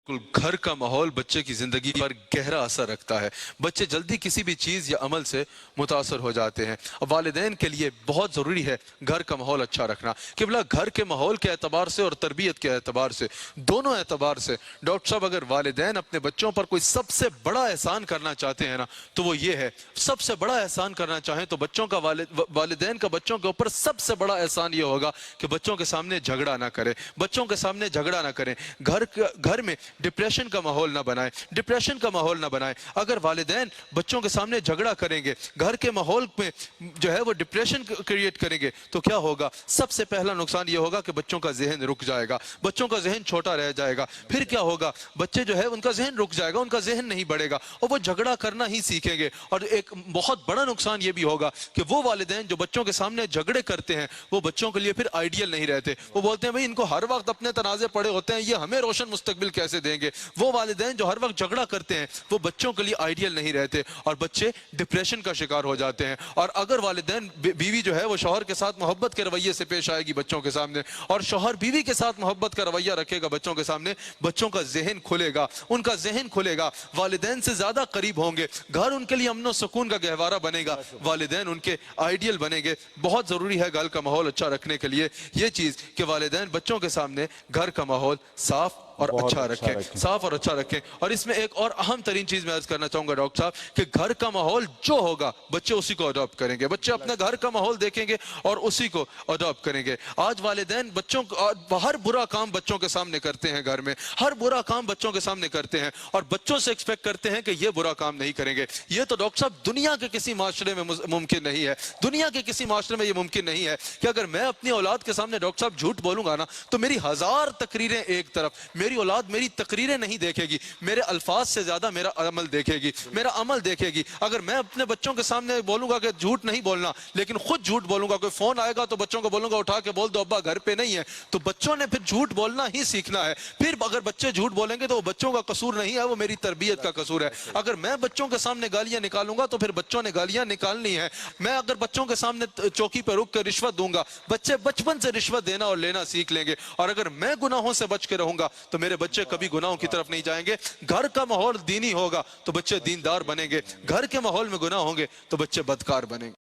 घर का माहौल बच्चे की जिंदगी पर गहरा असर रखता है। बच्चे जल्दी किसी भी चीज़ या अमल से मुतासर हो जाते हैं। अब वालिदैन के लिए बहुत ज़रूरी है घर का माहौल अच्छा रखना। कि भला घर के माहौल के एतबार से और तरबियत के एतबार से, दोनों एतबार से डॉक्टर साहब अगर वालिदैन अपने बच्चों पर कोई सबसे बड़ा एहसान करना चाहते हैं ना, तो वो ये है, सबसे बड़ा एहसान करना चाहें तो बच्चों का वालिदैन का बच्चों के ऊपर सबसे बड़ा एहसान ये होगा कि बच्चों के सामने झगड़ा ना करें। बच्चों के सामने झगड़ा ना करें। घर में डिप्रेशन का माहौल ना बनाए, डिप्रेशन का माहौल ना बनाए। अगर वालिदैन बच्चों के सामने झगड़ा करेंगे, घर के माहौल में जो है वो डिप्रेशन क्रिएट करेंगे, तो क्या होगा? सबसे पहला नुकसान ये होगा कि बच्चों का जहन रुक जाएगा, बच्चों का जहन छोटा रह जाएगा। फिर क्या होगा? बच्चे जो है उनका जहन रुक जाएगा, उनका जहन नहीं बढ़ेगा और वो झगड़ा करना ही सीखेंगे। और एक बहुत बड़ा नुकसान ये भी होगा कि वो वालिदैन जो बच्चों के सामने झगड़े करते हैं, वो बच्चों के लिए फिर आइडियल नहीं रहते। वो बोलते हैं भाई इनको हर वक्त अपने तनाजे पड़े होते हैं, ये हमें रोशन मुस्तकबिल कैसे देंगे। वो वालिदैन जो हर वक्त झगड़ा करते हैं वो बच्चों के लिए आइडियल नहीं रहते और बच्चे डिप्रेशन का शिकार हो जाते हैं। और अगर वालिदैन बीवी जो है वो शौहर के साथ मोहब्बत के रवैये से पेश आएगी बच्चों के सामने, और शौहर बीवी के साथ मोहब्बत का रवैया रखेगा बच्चों के सामने, बच्चों का जहन खुलेगा, उनका जहन खुलेगा, वालिदैन से ज्यादा करीब होंगे, घर उनके लिए अमन और सुकून का गहवारा बनेगा, वालिदैन उनके आइडियल बनेंगे। बहुत जरूरी है घर का माहौल अच्छा रखने के लिए ये चीज कि वालिदैन बच्चों के सामने घर का माहौल साफ और अच्छा रखें, साफ और अच्छा रखें। और इसमें एक और अहम तरीन चीज मैं अर्ज करना चाहूंगा डॉक्टर साहब कि घर का माहौल जो होगा बच्चे उसी को अडॉप्ट करेंगे। बच्चे अपने घर का माहौल देखेंगे और उसी को अडॉप्ट करेंगे। आज वालिदैन बच्चों को हर बुरा काम बच्चों के सामने करते हैं, घर में हर बुरा काम बच्चों के सामने करते हैं और बच्चों से एक्सपेक्ट करते हैं कि ये बुरा काम नहीं करेंगे। ये तो डॉक्टर साहब दुनिया के किसी माशरे में मुमकिन नहीं है, दुनिया के किसी माशरे में ये मुमकिन नहीं है कि अगर मैं अपनी औलाद के सामने डॉक्टर साहब झूठ बोलूंगा ना, तो मेरी 1000 तकरीरें एक तरफ, मेरी औलाद मेरी तकरीरें नहीं देखेगी, मेरे अल्फाज से ज्यादा मेरा अमल देखेगी, मेरा अमल देखेगी। अगर मैं अपने बच्चों के सामने बोलूंगा कि झूठ नहीं बोलना, लेकिन खुद झूठ बोलूंगा, कोई फोन आएगा तो बच्चों को बोलूंगा उठा के बोल दो अब्बा घर पे नहीं है, तो बच्चों ने फिर झूठ बोलना ही सीखना है। फिर अगर बच्चे झूठ बोलेंगे तो वो बच्चों का कसूर नहीं है, वो मेरी तरबियत का कसूर है। अगर मैं बच्चों के सामने गालियां निकालूंगा तो फिर बच्चों ने गालियां निकालनी है। मैं अगर बच्चों के सामने चौकी पर रुक कर रिश्वत दूंगा, बच्चे बचपन से रिश्वत देना और लेना सीख लेंगे। और अगर मैं गुनाहों से बच के रहूंगा तो मेरे बच्चे कभी गुनाहों की तरफ नहीं जाएंगे। घर का माहौल दीनी होगा तो बच्चे दीनदार बनेंगे, घर के माहौल में गुनाह होंगे तो बच्चे बदकार बनेंगे।